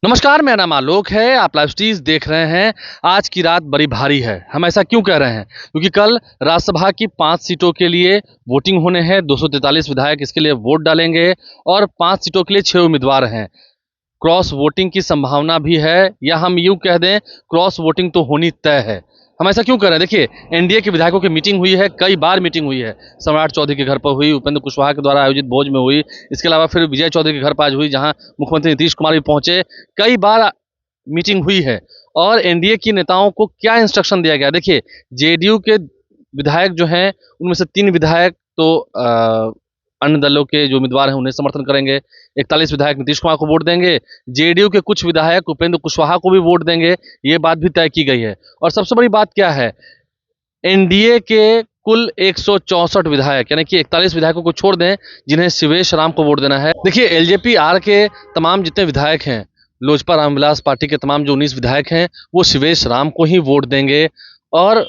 नमस्कार, मेरा नाम आलोक है। आप लाइव स्ट्रीज देख रहे हैं। आज की रात बड़ी भारी है। हम ऐसा क्यों कह रहे हैं? क्योंकि कल राज्यसभा की 5 सीटों के लिए वोटिंग होने हैं। 243 विधायक इसके लिए वोट डालेंगे और 5 सीटों के लिए 6 उम्मीदवार हैं। क्रॉस वोटिंग की संभावना भी है, या हम यूं कह दें क्रॉस वोटिंग तो होनी तय है। हम ऐसा क्यों कर रहे हैं? देखिए, एनडीए के विधायकों की मीटिंग हुई है, कई बार मीटिंग हुई है। सम्राट चौधरी के घर पर हुई, उपेंद्र कुशवाहा के द्वारा आयोजित भोज में हुई, इसके अलावा फिर विजय चौधरी के घर पर आज हुई, जहां मुख्यमंत्री नीतीश कुमार भी पहुंचे। कई बार मीटिंग हुई है और एनडीए की नेताओं को क्या इंस्ट्रक्शन दिया गया? देखिए, जेडीयू के विधायक जो हैं उनमें से 3 विधायक तो अन्य दलों के जो उम्मीदवार हैं उन्हें समर्थन करेंगे। 41 विधायक नीतीश कुमार को वोट देंगे। जेडीयू के कुछ विधायक उपेंद्र कुशवाहा को भी वोट देंगे, ये बात भी तय की गई है। और सबसे बड़ी बात क्या है, एनडीए के कुल 164 विधायक, यानी कि 41 विधायकों को छोड़ दें जिन्हें शिवेश राम को वोट देना है। देखिए, एलजेपी आर के तमाम जितने विधायक हैं, लोजपा रामविलास पार्टी के तमाम जो 19 विधायक हैं, वो शिवेश राम को ही वोट देंगे। और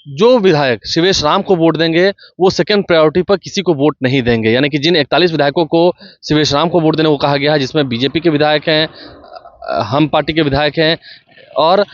जो विधायक शिवेश राम को वोट देंगे वो सेकंड प्रायोरिटी पर किसी को वोट नहीं देंगे। यानी कि जिन 41 विधायकों को शिवेश राम को वोट देने को कहा गया है, जिसमें बीजेपी के विधायक हैं, हम पार्टी के विधायक हैं और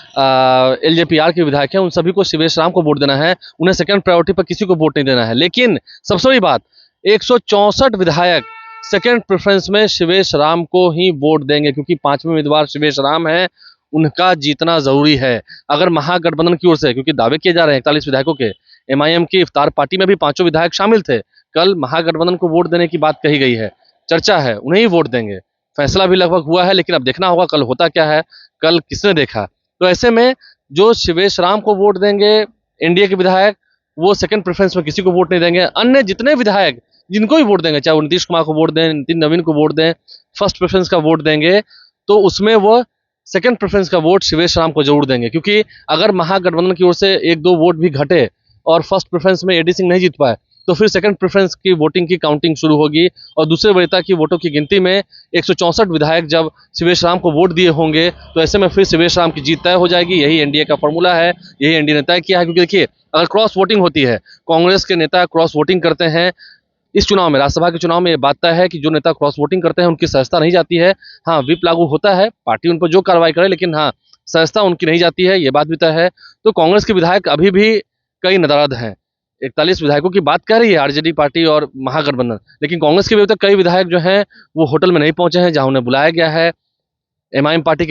एलजेपीआर के विधायक हैं, उन सभी को शिवेश राम को वोट देना है। उन्हें सेकंड प्रायोरिटी पर किसी को वोट नहीं देना है। लेकिन सबसे बड़ी बात, 164 विधायक सेकंड प्रेफरेंस में शिवेश राम को ही वोट देंगे, क्योंकि 5वें उम्मीदवार शिवेश राम है, उनका जीतना जरूरी है। अगर महागठबंधन की ओर से, क्योंकि दावे किए जा रहे हैं 41 विधायकों के, एमआईएम की इफ्तार पार्टी में भी 5 विधायक शामिल थे, कल महागठबंधन को वोट देने की बात कही गई है, चर्चा है, उन्हें ही वोट देंगे। फैसला भी लगभग हुआ है, लेकिन अब देखना होगा कल होता क्या है, कल किसने देखा। तो ऐसे में जो शिवेश राम को वोट देंगे एनडीए के विधायक, वो सेकंड प्रेफरेंस में किसी को वोट नहीं देंगे। अन्य जितने विधायक जिनको भी वोट देंगे, चाहे वो नीतीश कुमार को वोट दें, नितिन नवीन को वोट दें, फर्स्ट प्रेफरेंस का वोट देंगे, तो उसमें वो सेकंड प्रेफरेंस का वोट शिवेश राम को जरूर देंगे। क्योंकि अगर महागठबंधन की ओर से 1-2 वोट भी घटे और फर्स्ट प्रेफरेंस में एडी सिंह नहीं जीत पाए, तो फिर सेकंड प्रेफरेंस की वोटिंग की काउंटिंग शुरू होगी और दूसरे वरीयता की वोटों की गिनती में 164 विधायक जब शिवेश राम को वोट दिए होंगे, तो ऐसे में फिर शिवेश राम की जीत तय हो जाएगी। यही एनडीए का फॉर्मूला है, यही एनडीए ने तय किया है। क्योंकि देखिए, अगर क्रॉस वोटिंग होती है, कांग्रेस के नेता क्रॉस वोटिंग करते हैं, इस चुनाव में, राज्यसभा के चुनाव में ये बात तय है कि जो नेता क्रॉस वोटिंग करते हैं उनकी सदस्यता नहीं जाती है। हाँ, व्हिप लागू होता है, पार्टी उन पर जो कार्रवाई करे, लेकिन हाँ, सदस्यता उनकी नहीं जाती है, ये बात भी तय है। तो कांग्रेस के विधायक अभी भी कई नाराज हैं। 41 विधायकों की बात कर रही है आरजेडी पार्टी और महागठबंधन, लेकिन कांग्रेस के भी अभी तक कई विधायक जो हैं वो होटल में नहीं पहुंचे हैं जहां उन्हें बुलाया गया है। एमआईएम पार्टी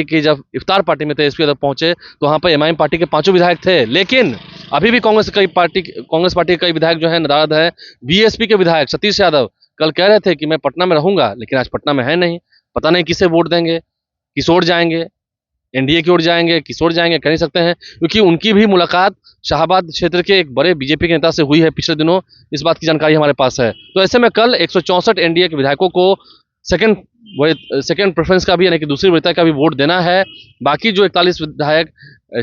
की जब इफ्तार पार्टी में तेजस्वी यादव पहुंचे, तो वहां पर एमआईएम पार्टी के 5 विधायक थे, लेकिन अभी भी कांग्रेस पार्टी के कई विधायक जो है नाराज है। बीएसपी के विधायक सतीश यादव कल कह रहे थे कि मैं पटना में रहूंगा, लेकिन आज पटना में है नहीं। पता नहीं किसे वोट देंगे, किस ओर जाएंगे, एनडीए की ओर जाएंगे, किस ओर जाएंगे, कह नहीं सकते हैं। क्योंकि उनकी भी मुलाकात शाहाबाद क्षेत्र के एक बड़े बीजेपी के नेता से हुई है पिछले दिनों, इस बात की जानकारी हमारे पास है। तो ऐसे में कल 164 एनडीए के विधायकों को सेकंड प्रेफरेंस का भी, यानी कि दूसरी वरीयता का भी वोट देना है। बाकी जो 41 विधायक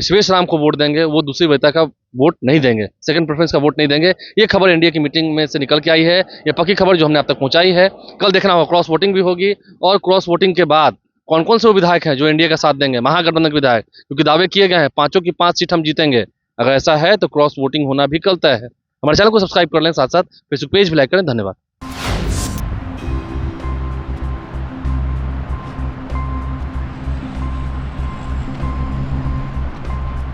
शिवेश राम को वोट देंगे, वो दूसरी वरीयता का वोट नहीं देंगे, सेकंड प्रेफरेंस का वोट नहीं देंगे। ये खबर एनडीए की मीटिंग में से निकल के आई है, ये पक्की खबर जो हमने आप तक पहुंचाई है। कल देखना होगा, क्रॉस वोटिंग भी होगी और क्रॉस वोटिंग के बाद कौन कौन से वो विधायक हैं जो एनडीए का साथ देंगे, महागठबंधन के विधायक, क्योंकि दावे किए गए हैं 5 की 5 सीट हम जीतेंगे। अगर ऐसा है तो क्रॉस वोटिंग होना भी कल तय है। हमारे चैनल को सब्सक्राइब कर लें, साथ साथ फेसबुक पेज भी लाइक करें। धन्यवाद।